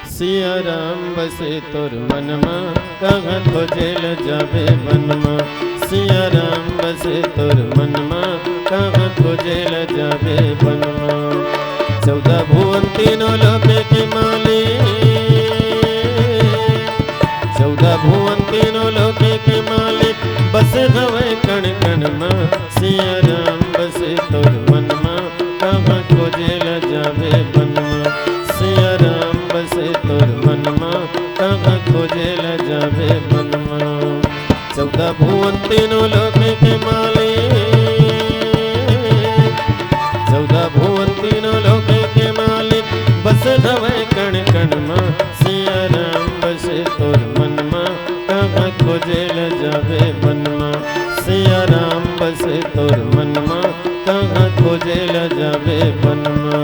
सिया राम बसे तोर मनमा, कहाँ खोजेल जाबे बनमा। सिया राम बसे तोर मनमा, कहाँ खोजेल जाबे बनमा। 14 भुवन तीनों लोक के मालिक, 14 भुवन तीनों लोक के मालिक, बसे हवे कण कण मां। सिया राम बसे तोर मनमा, कहाँ खोजेल जाबे बनमा। सिया राम बसे तोर मनमा, कहाँ खोजेल जाबे बनमा। 14 भुवन तीनों लोक के मालिक, 14 भुवन तीनों लोक के मालिक, बसे हवे कण कण मां। सिया राम बसे तोर मनमा, कहाँ खोजेल जाबे बनमा। सिया राम बसे तोर मनमा, कहाँ खोजेल जाबे बनमा।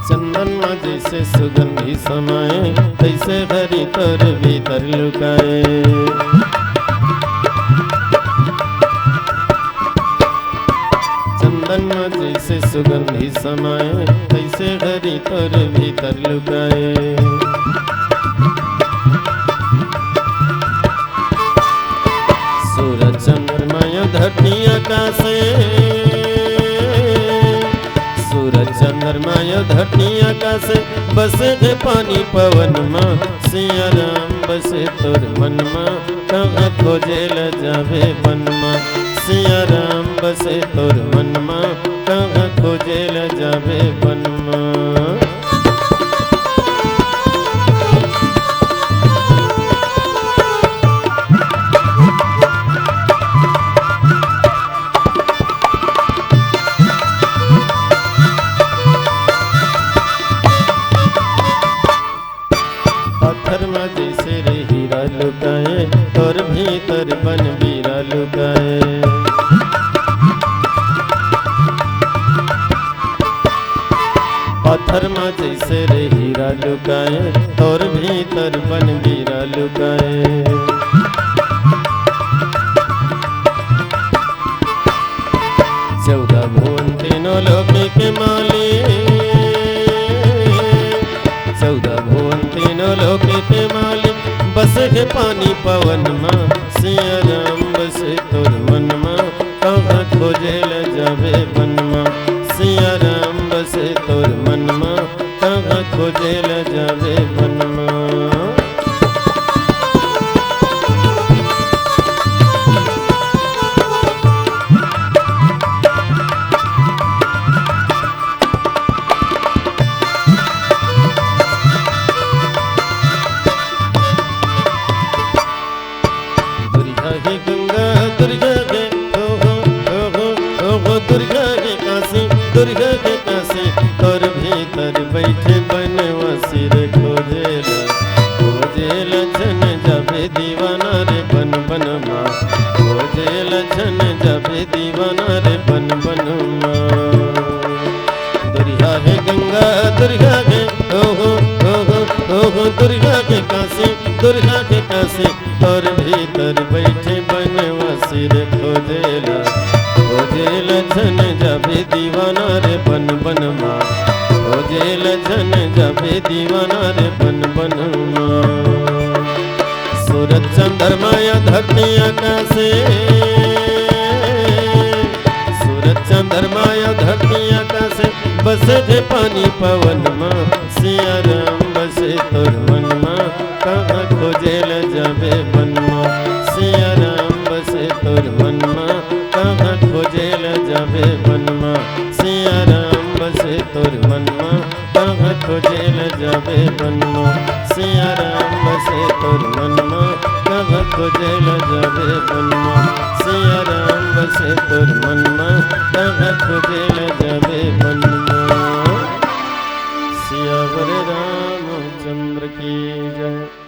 चंदन में जैसे सुगंधी समाए, तैसे हरि तोर भीतर लुकाए। चंदन में जैसे सुगंधी समाए, तैसे हरि तोर भीतर लुकाए। सूरज चंद्रमा धरती आकाशे, सूरज चंद्रमा धरती आकाशे, बसे थे पानी पवन मां। सिया राम बसे तोर मनमा, कहाँ खोजेल जाबे बनमा। सिया राम बसे तोर मनमा, कहाँ खोजेल जाबे बनमा। पत्थर में जैसे रे हीरा लुकाए, तोर भीतर बन बीरा लुकाए। पत्थर में जैसे रे हीरा लुकाए, तोर भीतर बन बीरा लुकाए। 14 भुवन तीनों लोक के मालिक, 14 भुवन तीनों लोक के मालिक, बसे के पानी पवन मां। सिया राम बसे तोर मनमा, कहाँ खोजेल जाबे बनमा। सिया राम बसे तोर मनमा, कहाँ खोजेल जाबे बनमा। दुर्गा के हो दुर्गा के काशी, दुर्गा के काशी, तोर भीतर बैठे बनवासी रे। खोजेला खोजेला छन जाबे दीवाना रे बन बनमा। खोजेला छन जाबे दीवाना रे बन बनमा। दुर्गा है गंगा दुर्गा के हो दुर्गा के काशी, दुर्गा के काशी, तोर भीतर बैठे बनवासी रे। खोजेला खोजेला छन जाबे दीवाना रे बन बनमा। खोजेला छन जाबे दीवाना रे बन बनमा। सूरज चंद्रमा धरती आकाशे, सूरज चंद्रमा धरती आकाशे, बसे थे पानी पवन मां। सिया राम बसे तोर मनमा, कहाँ खोजेल जाबे बनमा। सिया राम बसे तोर मनमा, कहाँ खोजेल जाबे बनमा। सिया राम बसे तोर मनमा, कहाँ खोजेल जाबे बनमा। सिया राम बसे तोर मनमा, कहाँ खोजेल जाबे बनमा। सिया राम बसे तोर मनमा, कहाँ खोजेल जाबे बनमा। सियावर रामचंद्र की जय।